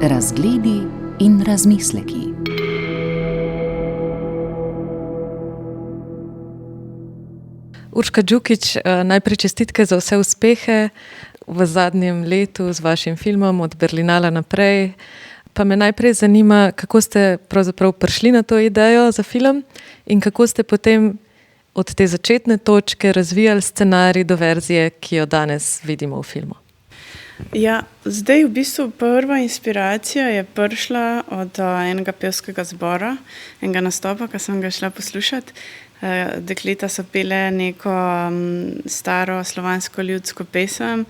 Razgledi in razmisleki. Urška Džukić, najprej čestitke za vse uspehe v zadnjem letu z vašim filmom Od Berlinala naprej. Pa me najprej zanima, kako ste pravzaprav prišli na to idejo za film in kako ste potem od te začetne točke razvijali scenarij do verzije, ki jo danes vidimo v filmu. Ja, zdaj v bistvu prva inspiracija je prišla od enega pevskega zbora, enega nastopa, ki sem ga šla poslušati. Dekleta so pele neko staro slovansko ljudsko pesem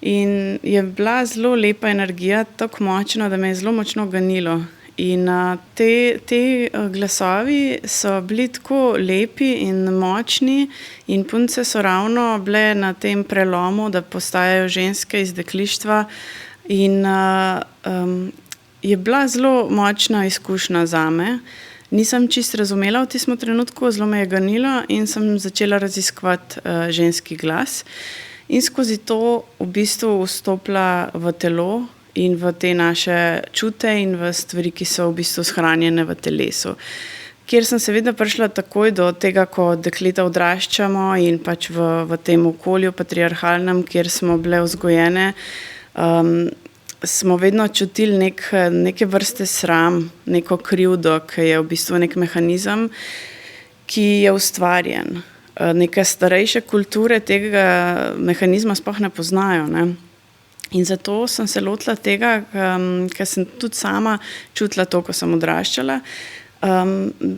in je bila zelo lepa energija, tako močna, da me je zelo močno ganilo. In te glasovi so bili tako lepi in močni in punce so ravno bile na tem prelomu, da postajajo ženske iz deklištva in je bila zelo močna izkušnja zame. Nisem čisto razumela v tistem trenutku, zelo me je ganilo in sem začela raziskovati ženski glas. In skozi to v bistvu vstopila v telo in v te naše čute in v stvari, ki so v bistvu shranjene v telesu. Kjer sem seveda prišla takoj do tega, ko dekleta odraščamo in pač v tem okolju patriarhalnem, kjer smo bile vzgojene, smo vedno čutili neke vrste sram, neko krivdo, ki je v bistvu nek mehanizem, ki je ustvarjen. Neke starejše kulture tega mehanizma sploh ne poznajo, ne. In zato sem se lotila tega, ker sem tudi sama čutila to, ko sem odraščala,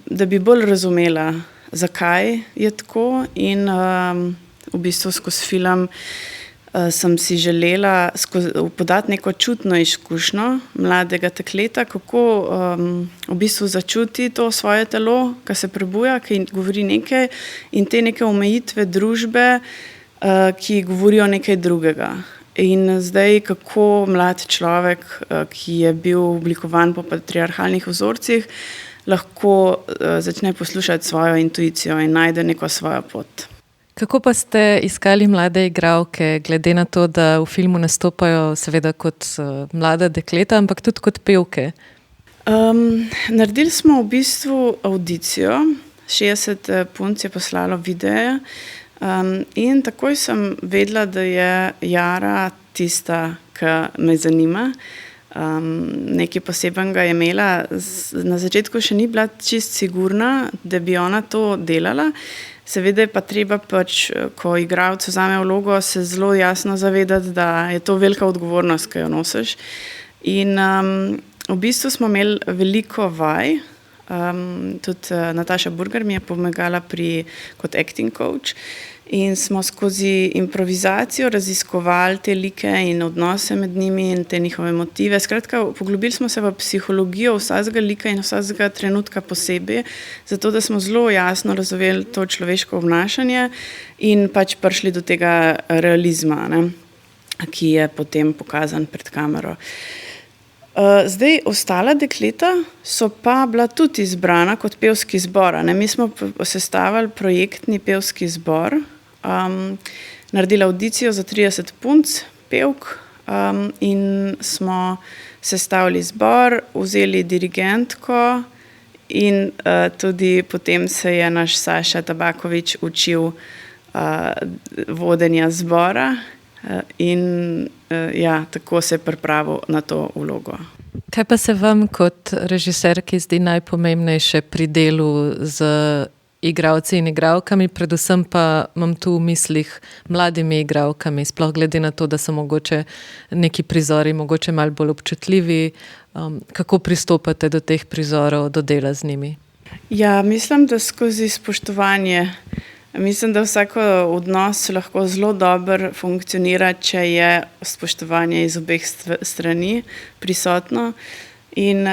da bi bolj razumela, zakaj je tako in v bistvu skozi film sem si želela podati neko čutno izkušnjo mladega dekleta, kako v bistvu začuti to svoje telo, ki se prebuja, ki govori nekaj in te neke omejitve družbe, ki govorijo nekaj drugega. In zdaj, kako mlad človek, ki je bil oblikovan po patriarhalnih vzorcih, lahko začne poslušati svojo intuicijo in najde neko svojo pot. Kako pa ste iskali mlade igralke, glede na to, da v filmu nastopajo seveda kot mlada dekleta, ampak tudi kot pevke? Naredili smo v bistvu avdicijo, 60 punc je poslalo videe, in takoj sem vedela, da je Jara tista, ki me zanima. Nekaj posebenega je imela, na začetku še ni bila čisto sigurna, da bi ona to delala. Seveda je pa treba pač, ko igralec vzame vlogo, se zelo jasno zavedati, da je to velika odgovornost, ki jo nosiš. In v bistvu smo imeli veliko vaj, tudi Nataša Burger mi je pomagala kot acting coach in smo skozi improvizacijo raziskovali te like in odnose med njimi in te njihove motive. Skratka, poglobili smo se v psihologijo vsakega lika in vsakega trenutka posebej, zato da smo zelo jasno razumeli to človeško obnašanje in pač prišli do tega realizma, ne, ki je potem pokazan pred kamero. Zdaj, ostala dekleta so pa bila tudi izbrana kot pevski zbor. Mi smo sestavili projektni pevski zbor, naredili avdicijo za 30 punc, pevk, in smo sestavili zbor, vzeli dirigentko in tudi potem se je naš Saša Tabaković učil vodenja zbora. In ja, tako se je pripravil na to vlogo. Kaj pa se vam kot režiserki zdi najpomembnejše pri delu z igralci in igralkami, predvsem pa imam tu v mislih mladimi igralkami, sploh glede na to, da so mogoče neki prizori mogoče malo bolj občutljivi, kako pristopate do teh prizorov, do dela z njimi? Ja, mislim, da skozi spoštovanje. Mislim, da vsak odnos lahko zelo dobro funkcionira, če je spoštovanje iz obeh strani prisotno. In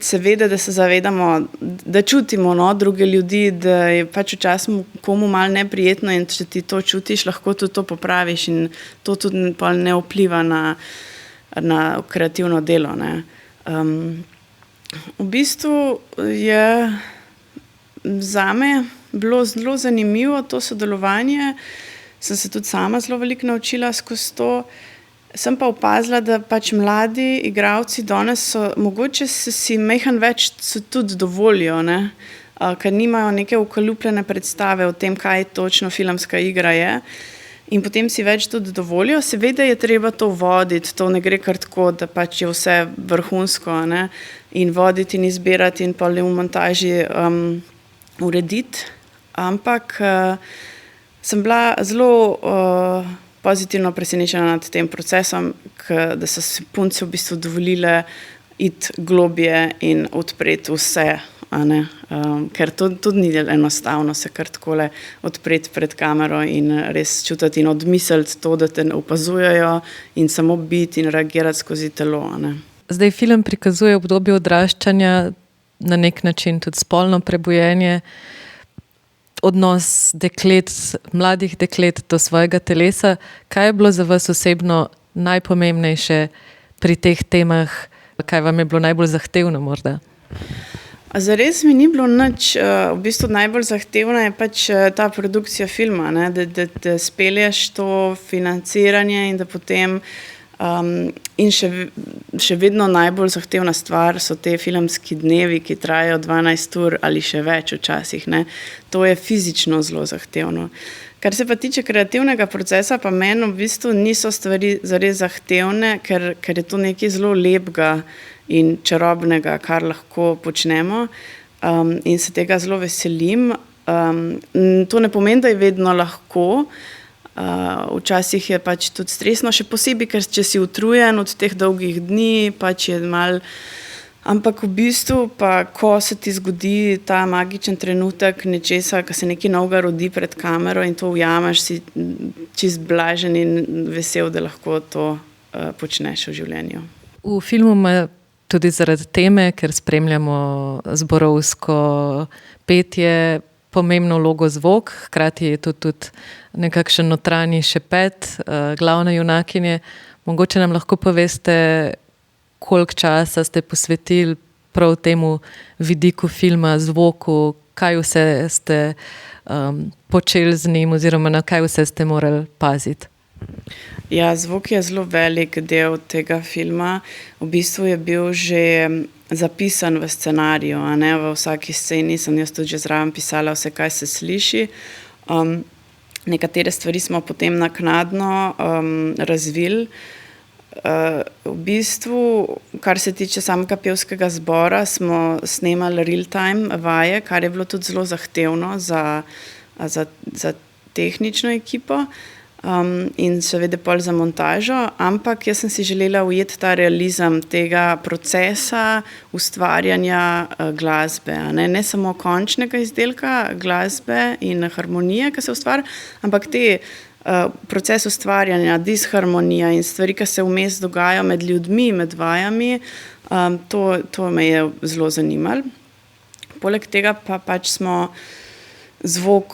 seveda, da se zavedamo, da čutimo druge ljudi, da je pač včasih komu malo neprijetno in če ti to čutiš, lahko tudi to popraviš in to tudi ne vpliva na kreativno delo, ne. V bistvu je zame bilo zelo zanimivo to sodelovanje sem se tudi sama zelo veliko naučila skozi to. Sem pa opazila, da pač mladi igralci danes so, mogoče si majhen več so tudi dovolijo, ne? Ker nimajo neke ukalupljene predstave o tem, kaj točno filmska igra je. In potem si več tudi dovolijo. Seveda je treba to voditi, to ne gre kar tako, da pač je vse vrhunsko, ne? In voditi in izbirati in pa v montaži urediti. Ampak sem bila zelo pozitivno presenečena nad tem procesom, da so si punce v bistvu dovolile iti globje in odpreti vse, a ne? Ker to tudi ni enostavno se kar takole odpreti pred kamero in res čutiti in odmisliti to, da te opazujejo in samo biti in reagirati skozi telo, a ne? Zdaj film prikazuje obdobje odraščanja, na nek način tudi spolno prebujenje, odnos deklet, mladih deklet do svojega telesa. Kaj je bilo za vas osebno najpomembnejše pri teh temah? Kaj vam je bilo najbolj zahtevno morda? Zares mi ni bilo nič, v bistvu najbolj zahtevna je pač ta produkcija filma, ne? Da spelješ to financiranje in da potem in še vedno najbolj zahtevna stvar so te filmski dnevi, ki trajajo 12 ur ali še več včasih, ne. To je fizično zelo zahtevno. Kar se pa tiče kreativnega procesa, pa meni v bistvu niso stvari zares zahtevne, ker je to nekaj zelo lepega in čarobnega, kar lahko počnemo, in se tega zelo veselim. To ne pomeni, da je vedno lahko, včasih je pač tudi stresno, še posebej, ker če si utrujen od teh dolgih dni, pač je malo, ampak v bistvu pa, ko se ti zgodi ta magičen trenutek nečesa, ko se nekaj novega rodi pred kamero in to ujameš, si čist blažen in vesel, da lahko to počneš v življenju. V filmu ima tudi zaradi teme, ker spremljamo zborovsko petje, pomembno vlogo zvok, hkrati je to tudi nekakšen notranji šepet glavne junakinje. Mogoče nam lahko poveste, koliko časa ste posvetili prav temu vidiku filma, zvoku, kaj vse ste počeli z njim oziroma na kaj vse ste morali paziti? Ja, zvok je zelo velik del tega filma. V bistvu je bil že zapisan v scenariju, a ne, v vsaki sceni sem jaz tudi že zraven pisala vse, kaj se sliši. Nekatere stvari smo potem naknadno razvili. V bistvu, kar se tiče samega pevskega zbora, smo snemali real time vaje, kar je bilo tudi zelo zahtevno za tehnično ekipo. In seveda pol za montažo, ampak jaz sem si želela ujeti ta realizem tega procesa ustvarjanja glasbe, ne samo končnega izdelka glasbe in harmonije, ki se ustvarja, ampak proces ustvarjanja, disharmonija in stvari, ki se vmes dogajajo med ljudmi, med vajami, to me je zelo zanimalo. Poleg tega pa pač smo zvok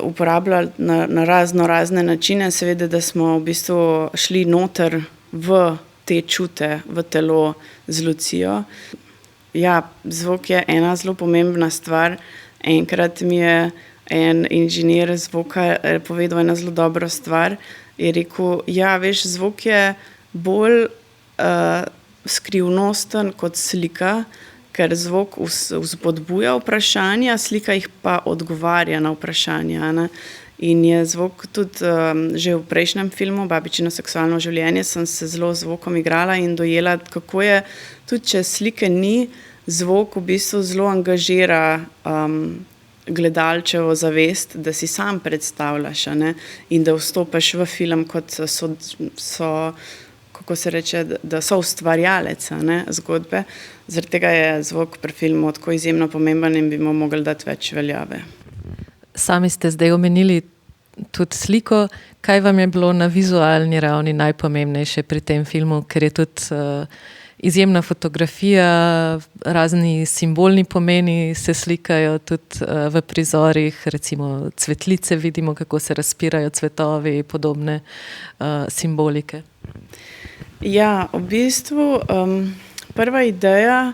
uporabljali na razne načine, seveda, da smo v bistvu šli noter v te čute, v telo z Lucijo. Ja, zvok je ena zelo pomembna stvar. Enkrat mi je en inženir zvoka povedal eno zelo dobro stvar. Je rekel, ja, veš, zvok je bolj skrivnosten kot slika, ker zvok vzpodbuja vprašanja, slika jih pa odgovarja na vprašanja, ne. In je zvok tudi že v prejšnjem filmu Babičino seksualno življenje sem se zelo zvokom igrala in dojela, kako je, tudi če slike ni, zvok v bistvu zelo angažira gledalčevo zavest, da si sam predstavljaš, ne, in da vstopaš v film kot so kako se reče, da so ustvarjalec, ne, zgodbe. Zaradi tega je zvok pri filmu tako izjemno pomemben in bi mu mogli dati več veljave. Sami ste zdaj omenili tudi sliko. Kaj vam je bilo na vizualni ravni najpomembnejše pri tem filmu, ker je tudi izjemna fotografija, razni simbolni pomeni se slikajo tudi v prizorih, recimo cvetlice vidimo, kako se razpirajo cvetovi, podobne simbolike. Ja, v bistvu prva ideja,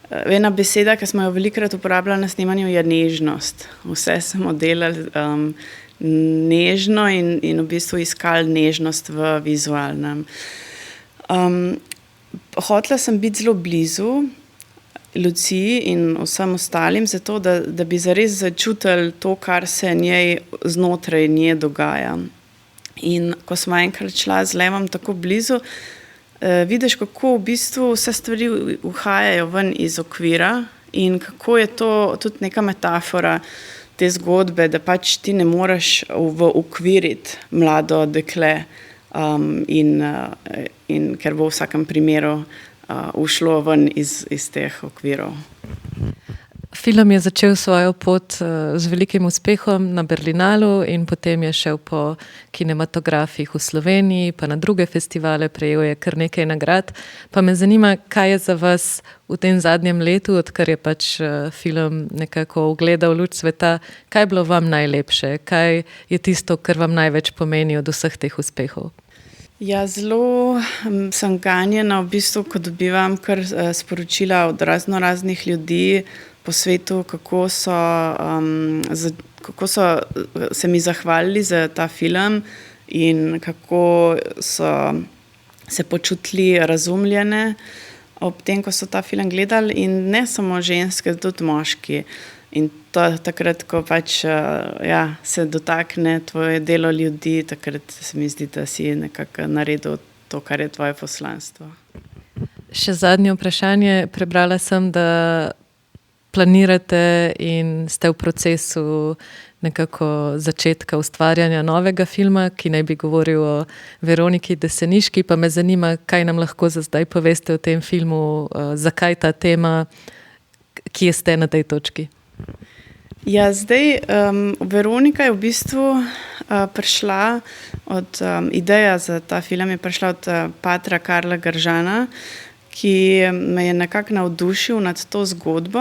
ena beseda, ki smo jo velikokrat uporabljali na snemanju, je nežnost. Vse smo delali nežno in v bistvu iskali nežnost v vizualnem. Hotela sem biti zelo blizu Luciji in vsem ostalim, zato da bi zares začutili to, kar se njej znotraj nje dogaja. In ko smo enkrat šla z Levom tako blizu, vidiš, kako v bistvu vse stvari uhajajo ven iz okvira in kako je to tudi neka metafora te zgodbe, da pač ti ne moreš ukviriti mlado dekle in ker bo v vsakem primeru ušlo ven iz teh okvirov. Film je začel svojo pot z velikim uspehom na Berlinalu in potem je šel po kinematografih v Sloveniji, pa na druge festivale, prejel je kar nekaj nagrad. Pa me zanima, kaj je za vas v tem zadnjem letu, odkar je pač film nekako ugledal luč sveta, kaj je bilo vam najlepše, kaj je tisto, kar vam največ pomeni od vseh teh uspehov? Ja, zelo sem ganjena v bistvu, ko dobivam kar sporočila od raznih ljudi po svetu, kako so se mi zahvalili za ta film in kako so se počutili razumljene ob tem, ko so ta film gledali, in ne samo ženske, tudi moški. In to takrat, ko pač se dotakne tvoje delo ljudi, takrat se mi zdi, da si nekako naredil to, kar je tvoje poslanstvo. Še zadnje vprašanje. Prebrala sem, da planirate in ste v procesu nekako začetka ustvarjanja novega filma, ki naj bi govoril o Veroniki Deseniški, pa me zanima, kaj nam lahko za zdaj poveste o tem filmu, zakaj ta tema, kje ste na tej točki? Ja, zdaj Veronika je v bistvu prišla ideja za ta film je prišla od patra Karla Gržana, ki me je nekako navdušil nad to zgodbo.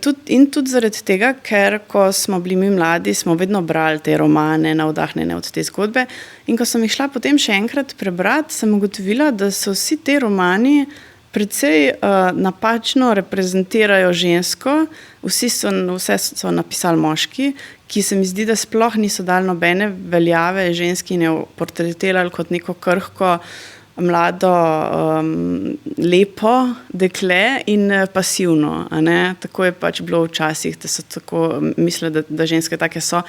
Tudi zaradi tega, ker ko smo bili mi mladi, smo vedno brali te romane, navdahnjene od te zgodbe, in ko sem jih šla potem še enkrat prebrati, sem ugotovila, da so vsi te romani precej napačno reprezentirajo žensko, vse so napisali moški, ki se mi zdi, da sploh niso dali nobene veljave ženskine portretirali kot neko krhko, mlado, lepo dekle in pasivno. Tako je pač bilo včasih, da so tako mislili, da ženske take so,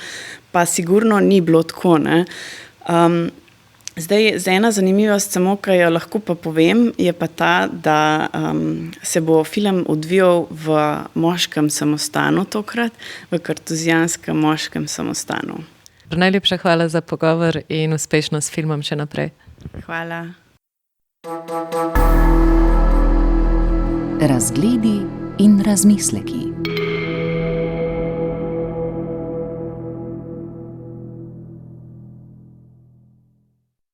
pa sigurno ni bilo tako. Zdaj, ena zanimivost samo, ki jo lahko pa povem, je pa ta, da se bo film odvijal v moškem samostanu tokrat, v kartuzijanskem moškem samostanu. Najlepša hvala za pogovor in uspešno s filmom še naprej. Hvala. Razgledi in razmisleki.